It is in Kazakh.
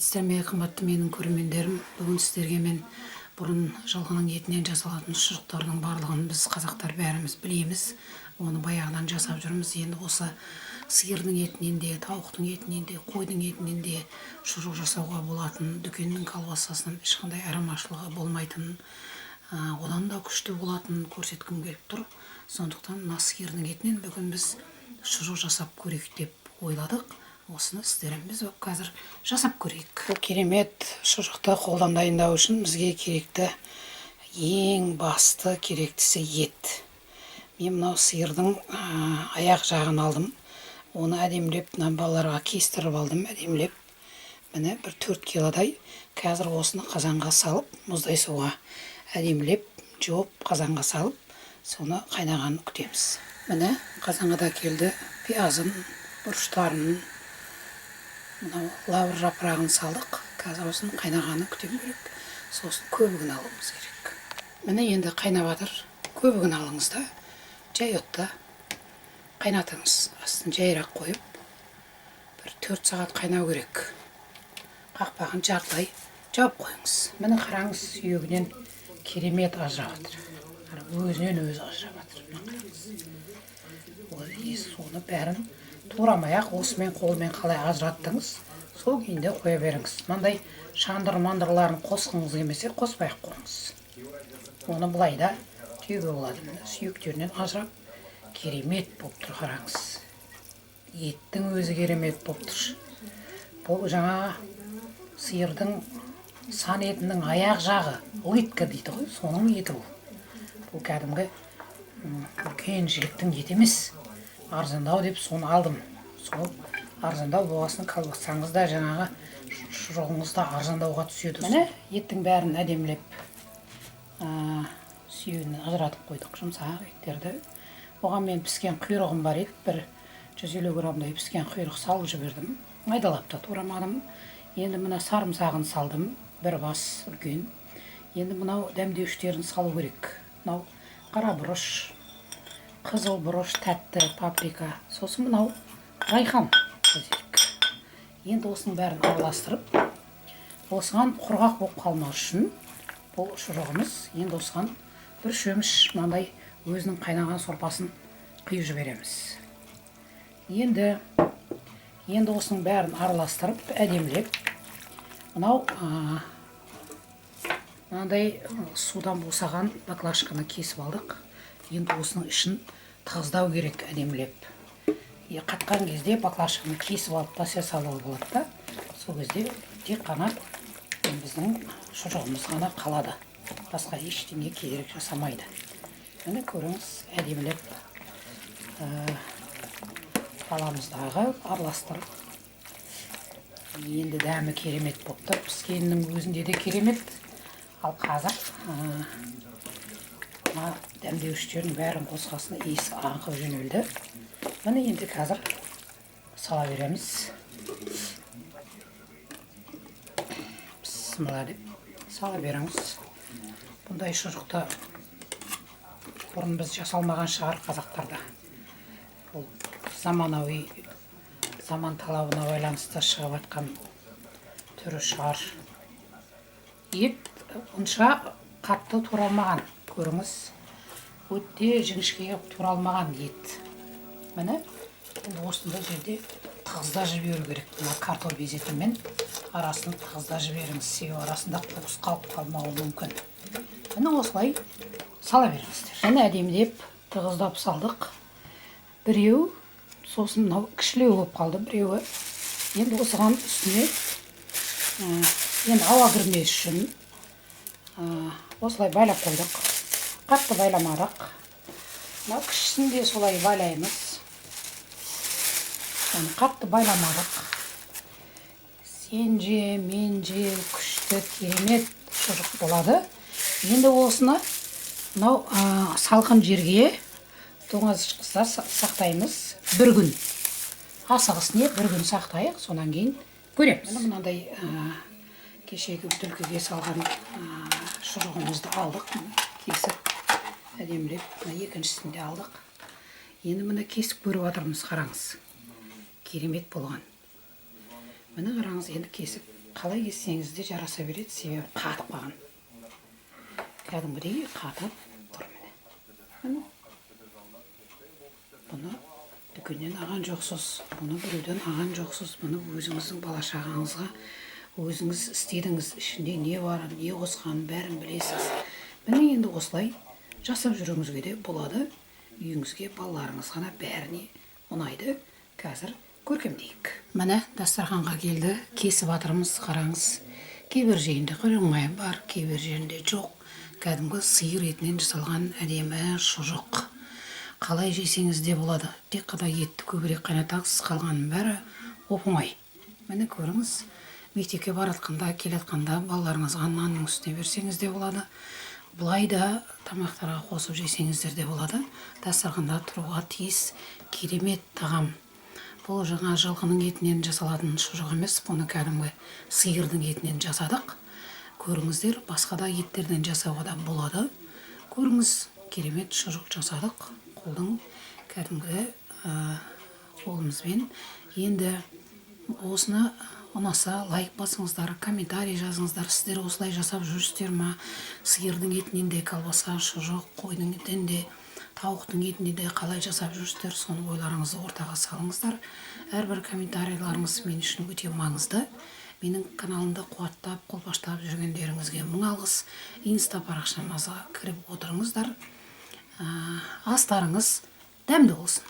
Сәлеметсіздер ме, қымбатты менің көрермендерім. Бүгін сіздерге мен бұрын жылқының етінен жасалатын шұжықтардың барлығын біз қазақтар бәріміз білеміз. Оны баяғыдан жасап жүрміз. Енді осы сиырдың етінен де, тауықтың етінен де, қойдың етінен де шұжық жасауға болатын, дүкеннің колбасасынан ешқандай айырмашылығы болмайтын, одан да күшті болатын көрсеткім келіп тұр. Сондықтан мына сиырдың етінен бүгін біз шұжық жасап көрейік деп ойладық. Осыны сіздеріміз қазір жасап көрейік. Бұл керемет шұжықты қолдан дайындау үшін бізге керекті ең басты керектісі ет. Мен мынау сиырдың аяқ жағын алдым. Оны әдемілеп балаларға кестіріп алдым, әдемілеп. Міне бір 4 килодай. Қазір осыны қазанға салып, мұздай суға әдемілеп жуып қазанға салып, соны қайнағанын күтеміз. Міне қазанға да келді. Пиязын, бұрыштарын, мынау лавр жапырағын салдық. Қазір осының қайнағанын күтем керек. Сосын көбігін алуымыз керек. Міне енді қайнап жатыр. Көбігін алыңыз да, жай отта қайнатыңыз. Астын жайырақ қойып, бір 4 сағат қайнау керек. Қақпағын жартылай жауып қойыңыз. Міне қараңыз, сүйегінен керемет ажырап жатыр. Өзінен өзі ажырап жатыр. Соны бәрін турамай-ақ осымен қолмен қалай ажыраттыңыз, сол күйінде қоя беріңіз. Мынандай шандыр-мандырларын қосқыңыз келмесе, қоспай-ақ қойыңыз. Оны былай да жеуге болады. Сүйектерінен ажырап керемет болып тұр, қараңыз. Еттің өзі керемет болып тұр. Бұл жаңа сиырдың сан етінің аяқ жағы, лытка дейді ғой, соның еті бұл. Бұл кәдімгі үлкен жігіттің еті емес. Арзандау деп соны алдым. Сол арзандау болғасын қалбақсаңыз да жаңағы шұжығыңыз да арзандауға түседі. Міне еттің бәрін әдемілеп сүйегін ажыратып қойдық, жұмсақ еттерді. Оған мен піскен құйрығым бар еді, бір 150 грамдай піскен құйрық салып жібердім. Майдалап та турамадым. Енді мына сарымсағын салдым, бір бас үлкен. Енді мынау дәмдеуштерін салу керек. Мынау қара бұрыш, қызыл бұрыш, тәтті паприка, сосын мынау райхан. Енді осының бәрін араластырып, осыған құрғақ болып қалмау үшін бұл шұжығымыз, енді осыған бір шөміш мынандай өзінің қайнаған сорпасын құйып жібереміз. Енді осының бәрін араластырып, әдемілеп, мынау мынандай судан босаған баклажканы кесіп алдық. Енді осының ішін тығыздау керек әдемілеп. Қатқан кезде баклажканы кесіп алып тасия салуға болады да. Сол кезде тек қана біздің шұжығымыз ғана қалады. Басқа ештеңе керек жасамайды. Міне көріңіз, әдемілеп аламыздағы араластырып. Енді дәмі керемет болып тұр. Піскенінің өзінде де керемет. Ал қазір дәмдеуштердің бәрін қосқасына иісі аңқып жөнелді. Міне енді қазір сала береміз. Бісміллә деп сала беріңіз. Бұндай шұжықты бұрын біз жасалмаған шығар қазақтарда. Бұл заманауи, заман талабына байланысты шығып жатқан түрі шығар. Ет онша қатты туралмаған. Көріңіз, өте жіңішке туралмаған ет. Міне, осындай жерде тығызда жіберу керек. Мына картоп безетімен арасын тығызда жіберіңіз. Себебі арасында қуыс қалып қалмауы мүмкін. Міне осылай сала беріңіздер. Міне әдемілеп тығыздап салдық. Біреу, сосын мынау кішілеу болып қалды, біреуі. Енді осыған үстіне енді ауа кірмес үшін осылай байлап қойдық. Қатты байламадық. Мынау кішісін де солай байлаймыз. Қатты байламадық. Сен же, мен же, күшті, керемет шұжық болады. Енді осыны мынау салқын жерге тоңазытқышта сақтаймыз 1 күн. Асығысына 1 күн сақтайық, сонан кейін көреміз. Мынандай кешегі түлкіге салған шұжығымызды алдық, кесіп әдемілеп, екіншісін де алдық. Енді мына кесіп көріп отырмыз, қараңыз. Керемет болған. Міне қараңыз, енді кесіп қалай кессеңіз де жараса береді, себебі қатып қалған. Кәдімгідей қатып тұр міне. Міне. Бұны дүкеннен алған жоқсыз, бұны біреуден алған жоқсыз, бұны өзіңіздің бала шағаңызға өзіңіз істедіңіз, ішінде не бар, не қосқанын бәрін білесіз. Міне енді осылай жасап жүруіңізге де болады. Үйіңізге балаларыңыз ғана бәріне ұнайды. Қазір көркемдейік. Міне дастарханға келді, кесіп жатырмыз, қараңыз. Кейбір жерінде қырмай бар, кейбір жерінде жоқ. Кәдімгі сиыр етінен жасалған әдемі шұжық. Қалай жесеңіз де болады. Тек қана етті көбірек қайнатасыз, қалғанның бәрі оп-оңай. Міне көріңіз, мектепке баратқанда, келатқанда балаларыңызға нанның үстіне берсеңіз де болады. Бұлай да тамақтарға қосып жесеңіздер де болады. Дастарханда тұруға тиіс керемет тағам. Бұл жаңа жылқының етінен жасалатын шұжық емес, бұны кәдімгі сиырдың етінен жасадық. Көріңіздер, басқа да еттерден жасауға да болады. Көріңіз, керемет шұжық жасадық. Қолдың кәдімгі қолымызбен. Енді осыны ұнаса лайк басыңыздар, комментарий жазыңыздар. Сіздер осылай жасап жүрсіздер ма? Сиырдың етінен де колбаса, шұжық, қойдың етінен де, тауықтың етінен де қалай жасап жүрсіздер? Соны ойларыңызды ортаға салыңыздар. Әрбір комментарийларыңыз мен үшін өте маңызды. Менің каналымды қуаттап, қолпаштап жүргендеріңізге мың алғыс. Инста парақшамызға кіріп отырыңыздар. Астарыңыз дәмді болсын.